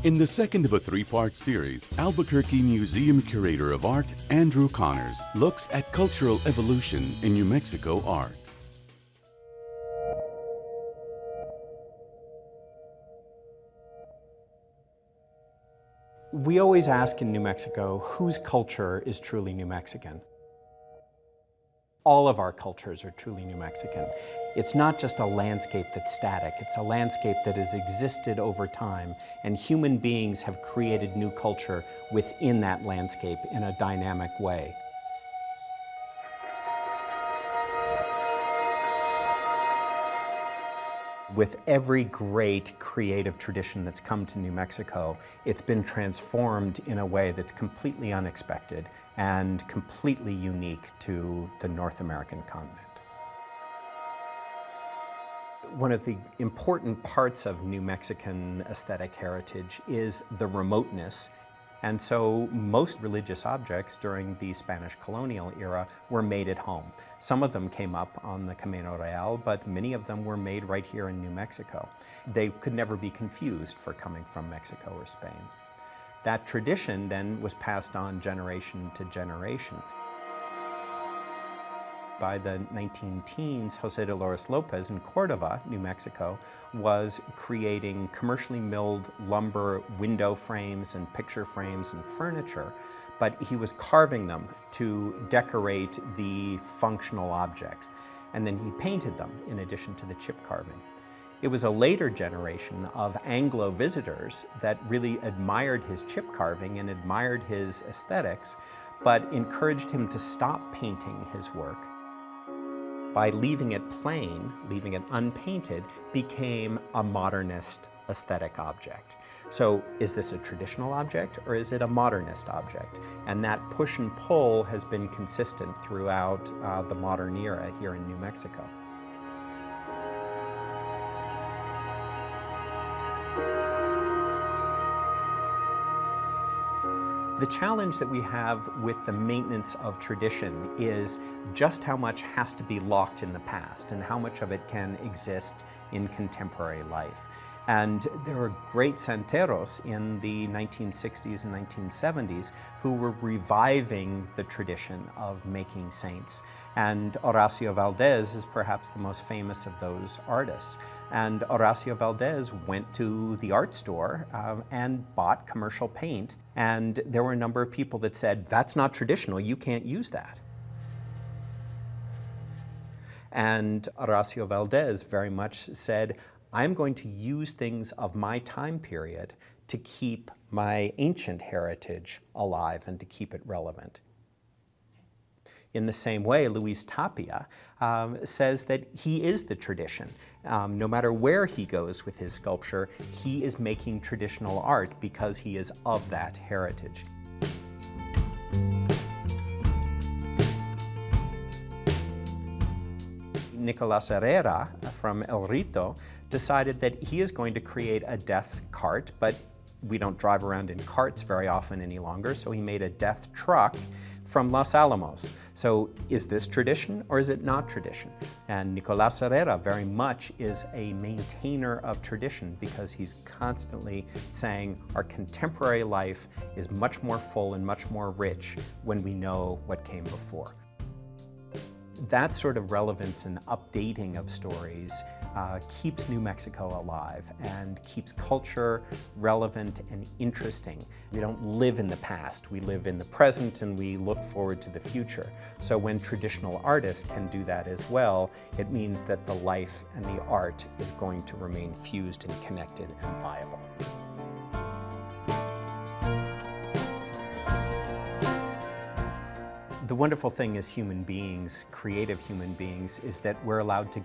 In the second of a three-part series, Albuquerque Museum Curator of Art Andrew Connors looks at cultural evolution in New Mexico art. We always ask in New Mexico, whose culture is truly New Mexican? All of our cultures are truly New Mexican. It's not just a landscape that's static, it's a landscape that has existed over time, and human beings have created new culture within that landscape in a dynamic way. With every great creative tradition that's come to New Mexico, it's been transformed in a way that's completely unexpected and completely unique to the North American continent. One of the important parts of New Mexican aesthetic heritage is the remoteness. And so most religious objects during the Spanish colonial era were made at home. Some of them came up on the Camino Real, but many of them were made right here in New Mexico. They could never be confused for coming from Mexico or Spain. That tradition then was passed on generation to generation. By the 19-teens, Jose Dolores Lopez in Cordova, New Mexico, was creating commercially milled lumber window frames and picture frames and furniture, but he was carving them to decorate the functional objects. And then he painted them in addition to the chip carving. It was a later generation of Anglo visitors that really admired his chip carving and admired his aesthetics, but encouraged him to stop painting his work. By leaving it plain, leaving it unpainted, became a modernist aesthetic object. So is this a traditional object or is it a modernist object? And that push and pull has been consistent throughout the modern era here in New Mexico. The challenge that we have with the maintenance of tradition is just how much has to be locked in the past and how much of it can exist in contemporary life. And there were great santeros in the 1960s and 1970s who were reviving the tradition of making saints. And Horacio Valdez is perhaps the most famous of those artists. And Horacio Valdez went to the art store and bought commercial paint. And there were a number of people that said, that's not traditional, you can't use that. And Horacio Valdez very much said, I'm going to use things of my time period to keep my ancient heritage alive and to keep it relevant. In the same way, Luis Tapia says that he is the tradition. No matter where he goes with his sculpture, he is making traditional art because he is of that heritage. Nicolas Herrera from El Rito decided that he is going to create a death cart, but we don't drive around in carts very often any longer, so he made a death truck from Los Alamos. So is this tradition or is it not tradition? And Nicolas Herrera very much is a maintainer of tradition because he's constantly saying our contemporary life is much more full and much more rich when we know what came before. That sort of relevance and updating of stories keeps New Mexico alive and keeps culture relevant and interesting. We don't live in the past, we live in the present and we look forward to the future. So when traditional artists can do that as well, it means that the life and the art is going to remain fused and connected and viable. The wonderful thing as human beings, creative human beings, is that we're allowed to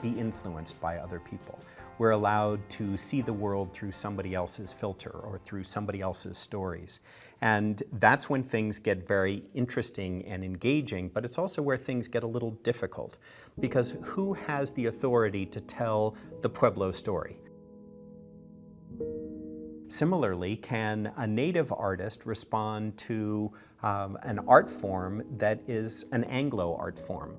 be influenced by other people. We're allowed to see the world through somebody else's filter or through somebody else's stories. And that's when things get very interesting and engaging, but it's also where things get a little difficult. Because who has the authority to tell the Pueblo story? Similarly, can a native artist respond to an art form that is an Anglo art form?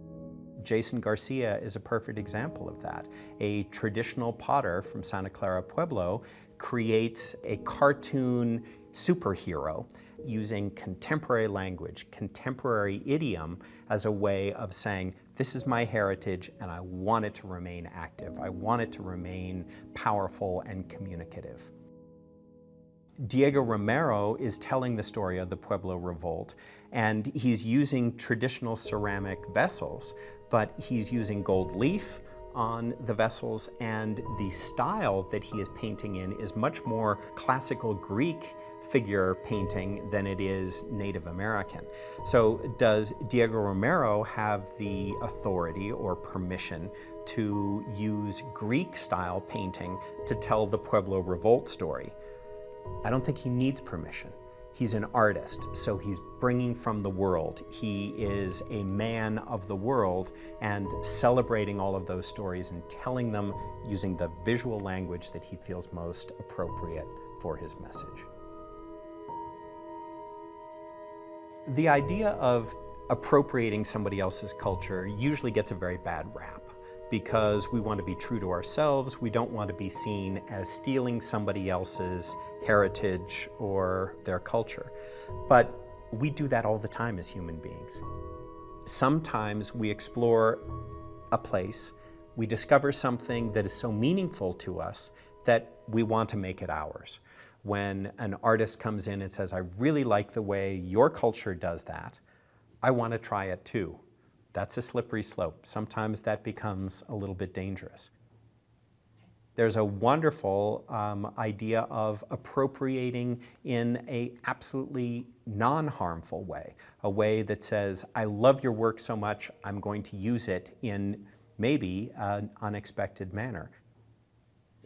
Jason Garcia is a perfect example of that. A traditional potter from Santa Clara Pueblo creates a cartoon superhero using contemporary language, contemporary idiom as a way of saying, this is my heritage and I want it to remain active. I want it to remain powerful and communicative. Diego Romero is telling the story of the Pueblo Revolt, and he's using traditional ceramic vessels, but he's using gold leaf on the vessels, and the style that he is painting in is much more classical Greek figure painting than it is Native American. So does Diego Romero have the authority or permission to use Greek style painting to tell the Pueblo Revolt story? I don't think he needs permission. He's an artist, so he's bringing from the world. He is a man of the world and celebrating all of those stories and telling them using the visual language that he feels most appropriate for his message. The idea of appropriating somebody else's culture usually gets a very bad rap because we want to be true to ourselves. We don't want to be seen as stealing somebody else's heritage or their culture. But we do that all the time as human beings. Sometimes we explore a place, we discover something that is so meaningful to us that we want to make it ours. When an artist comes in and says, I really like the way your culture does that, I want to try it too. That's a slippery slope. Sometimes that becomes a little bit dangerous. There's a wonderful idea of appropriating in an absolutely non-harmful way, a way that says, I love your work so much, I'm going to use it in maybe an unexpected manner.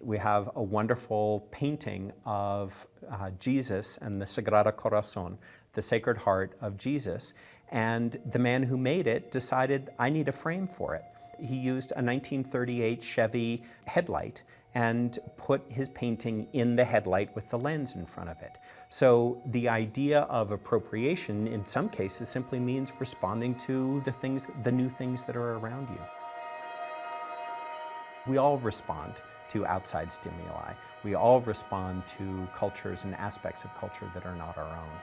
We have a wonderful painting of Jesus and the Sagrada Corazon, the Sacred Heart of Jesus, and the man who made it decided, I need a frame for it. He used a 1938 Chevy headlight and put his painting in the headlight with the lens in front of it. So the idea of appropriation in some cases simply means responding to the new things that are around you. We all respond to outside stimuli. We all respond to cultures and aspects of culture that are not our own.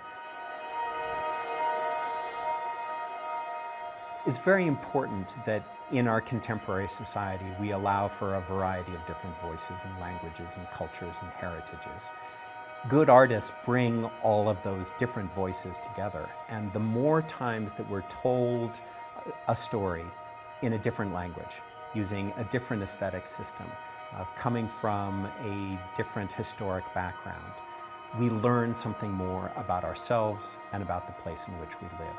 It's very important that in our contemporary society we allow for a variety of different voices and languages and cultures and heritages. Good artists bring all of those different voices together, and the more times that we're told a story in a different language, using a different aesthetic system, coming from a different historic background, we learn something more about ourselves and about the place in which we live.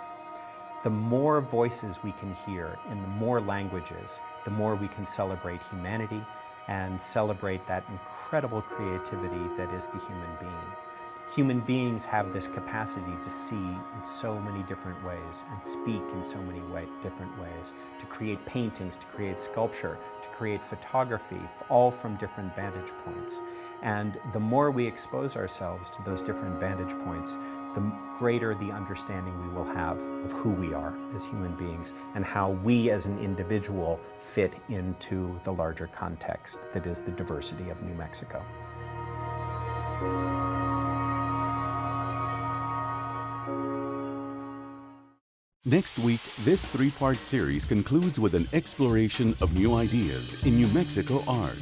The more voices we can hear in the more languages, the more we can celebrate humanity and celebrate that incredible creativity that is the human being. Human beings have this capacity to see in so many different ways and speak in so many different ways, to create paintings, to create sculpture, to create photography, all from different vantage points. And the more we expose ourselves to those different vantage points, the greater the understanding we will have of who we are as human beings and how we as an individual fit into the larger context that is the diversity of New Mexico. Next week, this three-part series concludes with an exploration of new ideas in New Mexico art.